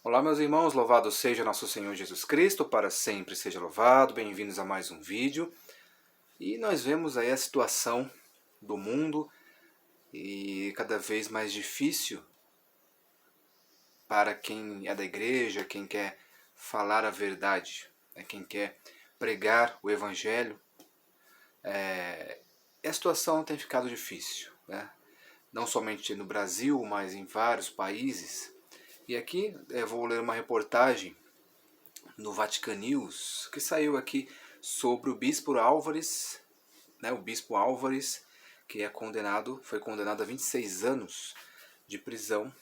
Olá, meus irmãos, louvado seja nosso Senhor Jesus Cristo, para sempre seja louvado. Bem-vindos a mais um vídeo. E nós vemos aí a situação do mundo e cada vez mais difícil para quem é da igreja, quem quer falar a verdade, quem quer pregar o Evangelho. A situação tem ficado difícil, né? Não somente no Brasil, mas em vários países. E aqui eu vou ler uma reportagem no Vatican News, que saiu aqui sobre o Bispo Álvares, o Bispo Álvares, que foi condenado a 26 anos de prisão.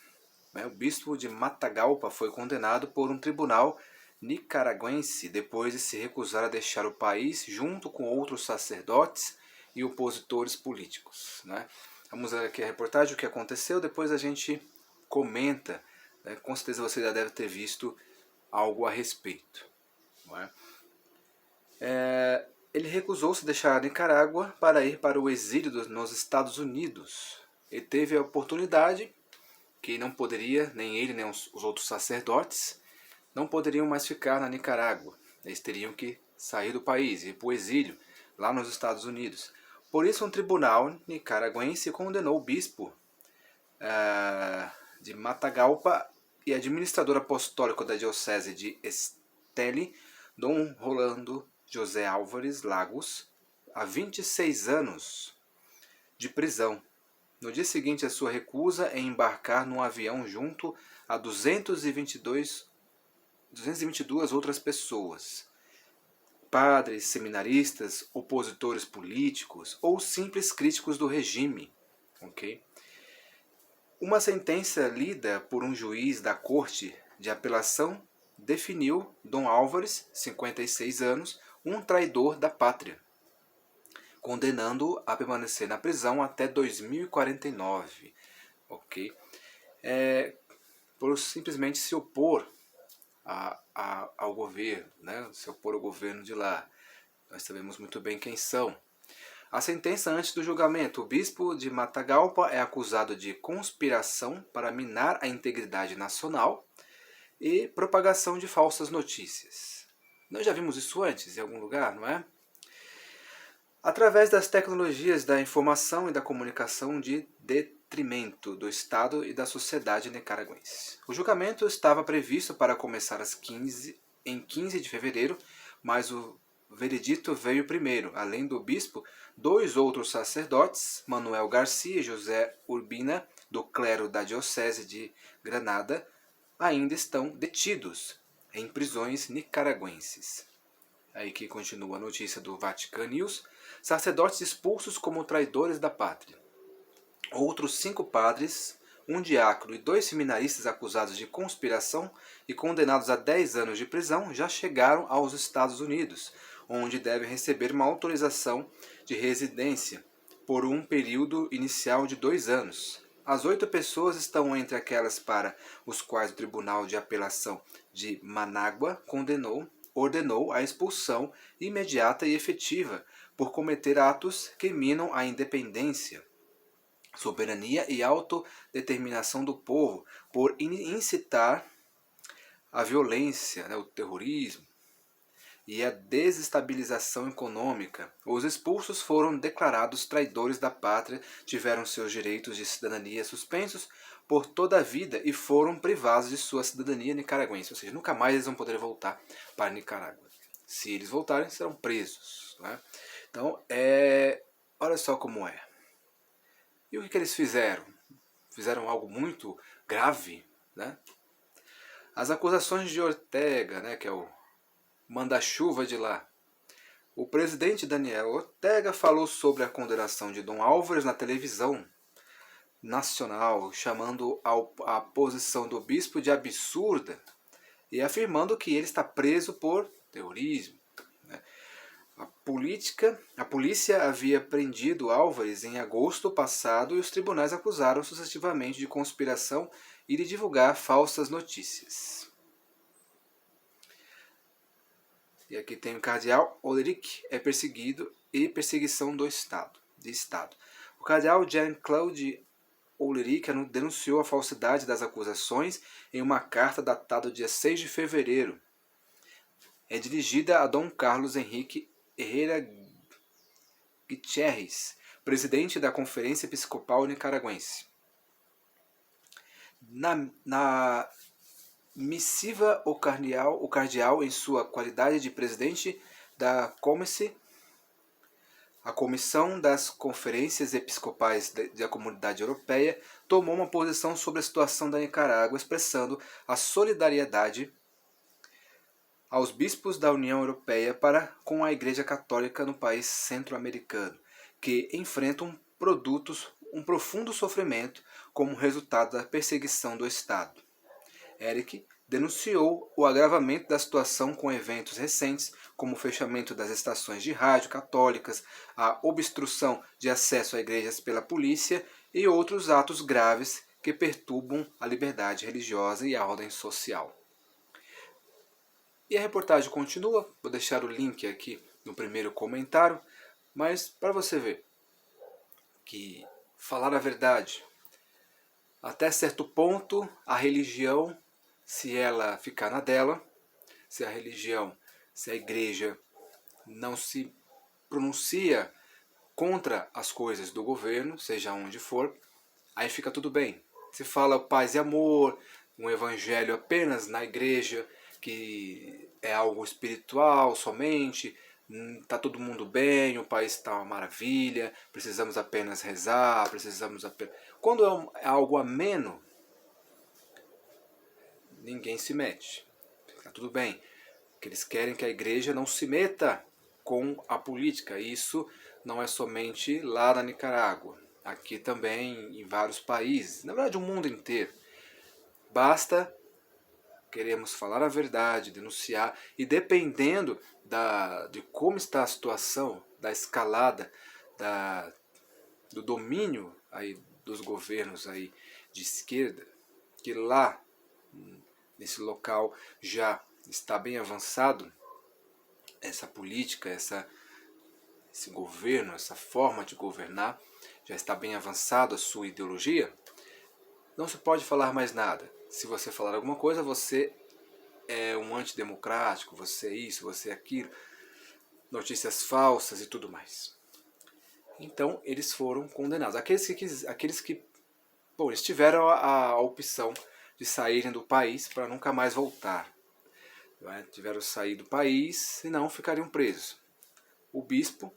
O Bispo de Matagalpa foi condenado por um tribunal nicaragüense depois de se recusar a deixar o país junto com outros sacerdotes e opositores políticos. Vamos ver aqui a reportagem, o que aconteceu, depois a gente comenta. Com certeza você já deve ter visto algo a respeito. Ele recusou-se a deixar a Nicarágua para ir para o exílio nos Estados Unidos. Ele teve a oportunidade que não poderia, nem ele nem os outros sacerdotes, não poderiam mais ficar na Nicarágua. Eles teriam que sair do país, ir para o exílio, lá nos Estados Unidos. Por isso, um tribunal nicaragüense condenou o bispo de Matagalpa e administrador apostólico da diocese de Esteli, Dom Rolando José Álvares Lagos, a 26 anos de prisão, no dia seguinte à sua recusa em embarcar num avião junto a 222 outras pessoas, padres, seminaristas, opositores políticos ou simples críticos do regime. Okay? Uma sentença lida por um juiz da Corte de Apelação definiu Dom Álvares, 56 anos, um traidor da pátria, condenando-o a permanecer na prisão até 2049. Ok? Por simplesmente se opor ao governo, se opor ao governo de lá. Nós sabemos muito bem quem são. A sentença antes do julgamento: o bispo de Matagalpa é acusado de conspiração para minar a integridade nacional e propagação de falsas notícias. Nós já vimos isso antes em algum lugar, não é? Através das tecnologias da informação e da comunicação de detrimento do Estado e da sociedade nicaragüense. O julgamento estava previsto para começar em 15 de fevereiro, mas o veredito veio primeiro. Além do bispo, 2 outros sacerdotes, Manuel Garcia e José Urbina, do clero da Diocese de Granada, ainda estão detidos em prisões nicaragüenses. Aí que continua a notícia do Vatican News. Sacerdotes expulsos como traidores da pátria. Outros 5 padres, um diácono e 2 seminaristas acusados de conspiração e condenados a 10 anos de prisão já chegaram aos Estados Unidos, onde devem receber uma autorização de residência por um período inicial de 2 anos. As 8 pessoas estão entre aquelas para os quais o Tribunal de Apelação de Manágua ordenou a expulsão imediata e efetiva por cometer atos que minam a independência, soberania e autodeterminação do povo, por incitar a violência, o terrorismo e a desestabilização econômica. Os expulsos foram declarados traidores da pátria, tiveram seus direitos de cidadania suspensos por toda a vida e foram privados de sua cidadania nicaragüense. Ou seja, nunca mais eles vão poder voltar para a Nicarágua. Se eles voltarem, serão presos. Então, olha só como é. E o que eles fizeram? Fizeram algo muito grave. As acusações de Ortega, que é o manda-chuva de lá. O presidente Daniel Ortega falou sobre a condenação de Dom Álvares na televisão nacional, chamando a posição do bispo de absurda e afirmando que ele está preso por terrorismo. A polícia havia prendido Álvares em agosto passado e os tribunais acusaram sucessivamente de conspiração e de divulgar falsas notícias. E aqui tem o cardeal Ulrich é perseguido e perseguição de Estado. O cardeal Jean-Claude Ulrich denunciou a falsidade das acusações em uma carta datada dia 6 de fevereiro. É dirigida a Dom Carlos Henrique Herrera Gutierrez, presidente da Conferência Episcopal Nicaragüense. Na missiva, o cardeal, em sua qualidade de presidente da a Comissão das Conferências Episcopais da Comunidade Europeia, tomou uma posição sobre a situação da Nicarágua, expressando a solidariedade aos bispos da União Europeia para com a Igreja Católica no país centro-americano, que enfrentam um profundo sofrimento como resultado da perseguição do Estado. Eric denunciou o agravamento da situação com eventos recentes, como o fechamento das estações de rádio católicas, a obstrução de acesso a igrejas pela polícia e outros atos graves que perturbam a liberdade religiosa e a ordem social. E a reportagem continua, vou deixar o link aqui no primeiro comentário, mas para você ver que falar a verdade, até certo ponto, a religião, se ela ficar na dela, se a igreja não se pronuncia contra as coisas do governo, seja onde for, aí fica tudo bem. Se fala paz e amor, um evangelho apenas na igreja, que é algo espiritual somente, está todo mundo bem, o país está uma maravilha, precisamos apenas rezar, Quando é algo ameno, ninguém se mete. Está tudo bem. Que eles querem que a igreja não se meta com a política. Isso não é somente lá na Nicarágua. Aqui também em vários países. Na verdade, o mundo inteiro. Basta queremos falar a verdade, denunciar, e dependendo de como está a situação, da escalada, do domínio aí dos governos aí de esquerda, que lá nesse local já está bem avançado essa política, esse governo, essa forma de governar, já está bem avançado a sua ideologia, não se pode falar mais nada. Se você falar alguma coisa, você é um antidemocrático, você é isso, você é aquilo, notícias falsas e tudo mais. Então, eles foram condenados. Aqueles que eles tiveram a opção de saírem do país para nunca mais voltar. Tiveram que sair do país, senão ficariam presos. O bispo,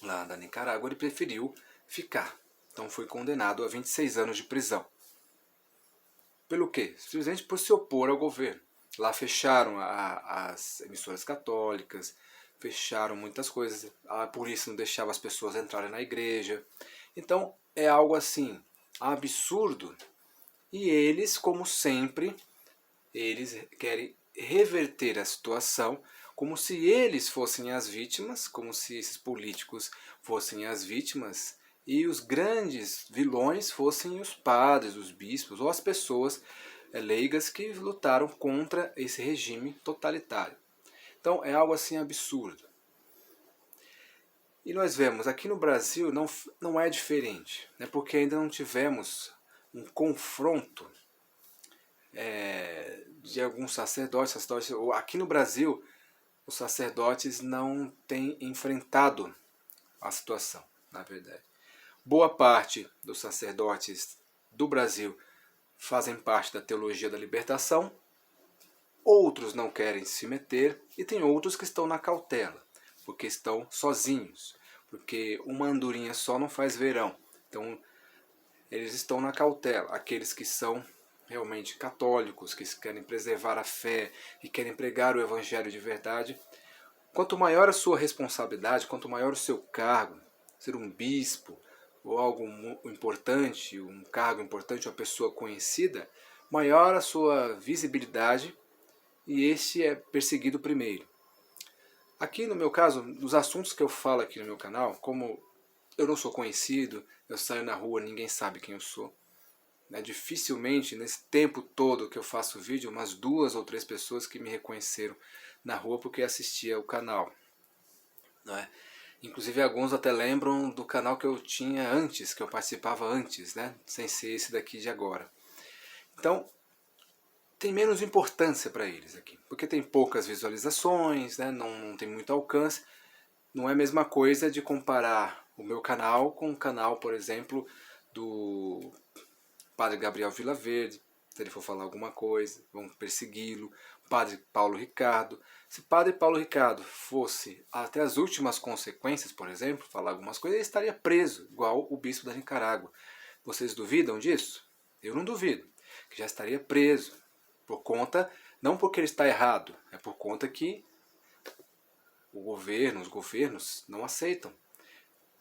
lá da Nicarágua, ele preferiu ficar. Então foi condenado a 26 anos de prisão. Pelo quê? Simplesmente por se opor ao governo. Lá fecharam as emissoras católicas, fecharam muitas coisas, a polícia não deixava as pessoas entrarem na igreja. Então é algo assim, absurdo. E eles, como sempre, eles querem reverter a situação como se eles fossem as vítimas, como se esses políticos fossem as vítimas e os grandes vilões fossem os padres, os bispos ou as pessoas leigas que lutaram contra esse regime totalitário. Então é algo assim absurdo. E nós vemos, aqui no Brasil não é diferente, né, porque ainda não tivemos um confronto de alguns sacerdotes. Aqui no Brasil, os sacerdotes não têm enfrentado a situação, na verdade. Boa parte dos sacerdotes do Brasil fazem parte da teologia da libertação, outros não querem se meter e tem outros que estão na cautela, porque estão sozinhos, porque uma andorinha só não faz verão. Então eles estão na cautela, aqueles que são realmente católicos, que querem preservar a fé e querem pregar o evangelho de verdade. Quanto maior a sua responsabilidade, quanto maior o seu cargo, ser um bispo ou algo importante, um cargo importante, uma pessoa conhecida, maior a sua visibilidade e este é perseguido primeiro. Aqui no meu caso, nos assuntos que eu falo aqui no meu canal, como eu não sou conhecido, eu saio na rua, ninguém sabe quem eu sou. Dificilmente, nesse tempo todo que eu faço vídeo, umas 2 ou 3 pessoas que me reconheceram na rua porque assistia o canal. Não é? Inclusive alguns até lembram do canal que eu tinha antes, que eu participava antes, né? Sem ser esse daqui de agora. Então, tem menos importância para eles aqui, porque tem poucas visualizações, né? Não tem muito alcance. Não é a mesma coisa de comparar o meu canal com o canal, por exemplo, do Padre Gabriel Vilaverde. Se ele for falar alguma coisa, vão persegui-lo. Padre Paulo Ricardo. Se Padre Paulo Ricardo fosse até as últimas consequências, por exemplo, falar algumas coisas, ele estaria preso, igual o bispo da Nicarágua. Vocês duvidam disso? Eu não duvido, que já estaria preso, por conta, não porque ele está errado, é por conta que os governos não aceitam.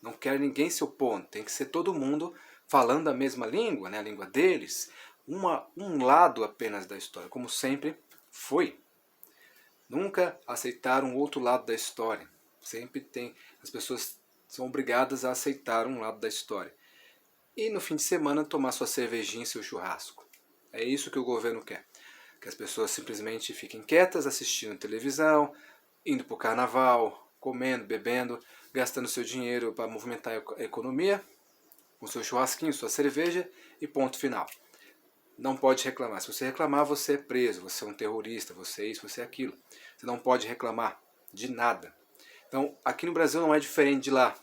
Não querem ninguém se opondo, tem que ser todo mundo falando a mesma língua, né, a língua deles, um lado apenas da história, como sempre foi. Nunca aceitaram o outro lado da história. Sempre tem, as pessoas são obrigadas a aceitar um lado da história. E no fim de semana tomar sua cervejinha e seu churrasco. É isso que o governo quer. Que as pessoas simplesmente fiquem quietas, assistindo televisão, indo para o carnaval, comendo, bebendo, gastando seu dinheiro para movimentar a economia, com seu churrasquinho, sua cerveja e ponto final. Não pode reclamar. Se você reclamar, você é preso, você é um terrorista, você é isso, você é aquilo. Você não pode reclamar de nada. Então, aqui no Brasil não é diferente de lá.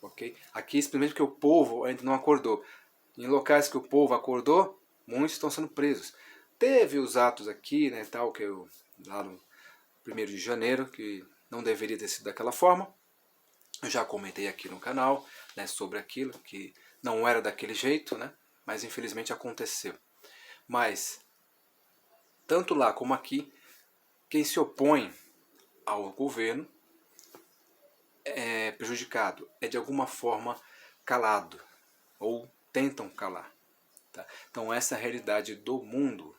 Okay? Aqui, simplesmente porque o povo ainda não acordou. Em locais que o povo acordou, muitos estão sendo presos. Teve os atos aqui, né, tal, que eu, lá no 1º de janeiro, que não deveria ter sido daquela forma. Eu já comentei aqui no canal, né, sobre aquilo, que não era daquele jeito, né, mas infelizmente aconteceu. Mas, tanto lá como aqui, quem se opõe ao governo é prejudicado, é de alguma forma calado, ou tentam calar. Tá? Então essa é a realidade do mundo,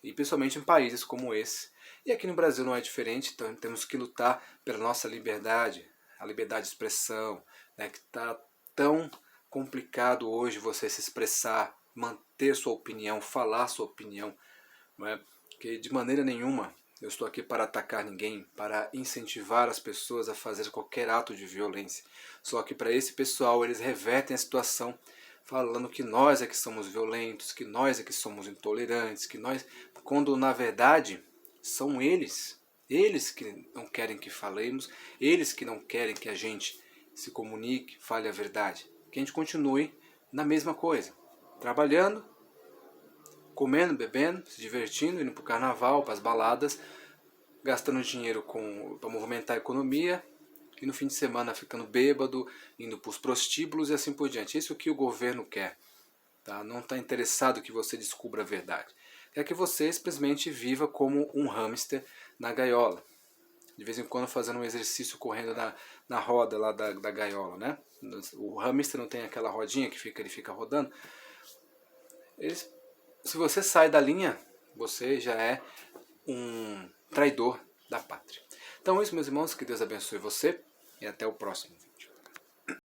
e principalmente em países como esse. E aqui no Brasil não é diferente, então temos que lutar pela nossa liberdade, a liberdade de expressão, né, que está tão complicado hoje você se expressar, manter sua opinião, falar sua opinião, não é? Porque de maneira nenhuma eu estou aqui para atacar ninguém, para incentivar as pessoas a fazer qualquer ato de violência. Só que para esse pessoal eles revertem a situação falando que nós é que somos violentos, que nós é que somos intolerantes, que nós, quando na verdade são eles que não querem que falemos, eles que não querem que a gente se comunique, fale a verdade. Que a gente continue na mesma coisa, trabalhando, comendo, bebendo, se divertindo, indo para o carnaval, para as baladas, gastando dinheiro para movimentar a economia, e no fim de semana ficando bêbado, indo para os prostíbulos e assim por diante. Isso é o que o governo quer. Tá? Não está interessado que você descubra a verdade. Quer que você simplesmente viva como um hamster na gaiola. De vez em quando fazendo um exercício correndo na roda lá da gaiola. Né? O hamster não tem aquela rodinha que ele fica rodando. Se você sai da linha, você já é um traidor da pátria. Então é isso, meus irmãos, que Deus abençoe você e até o próximo vídeo.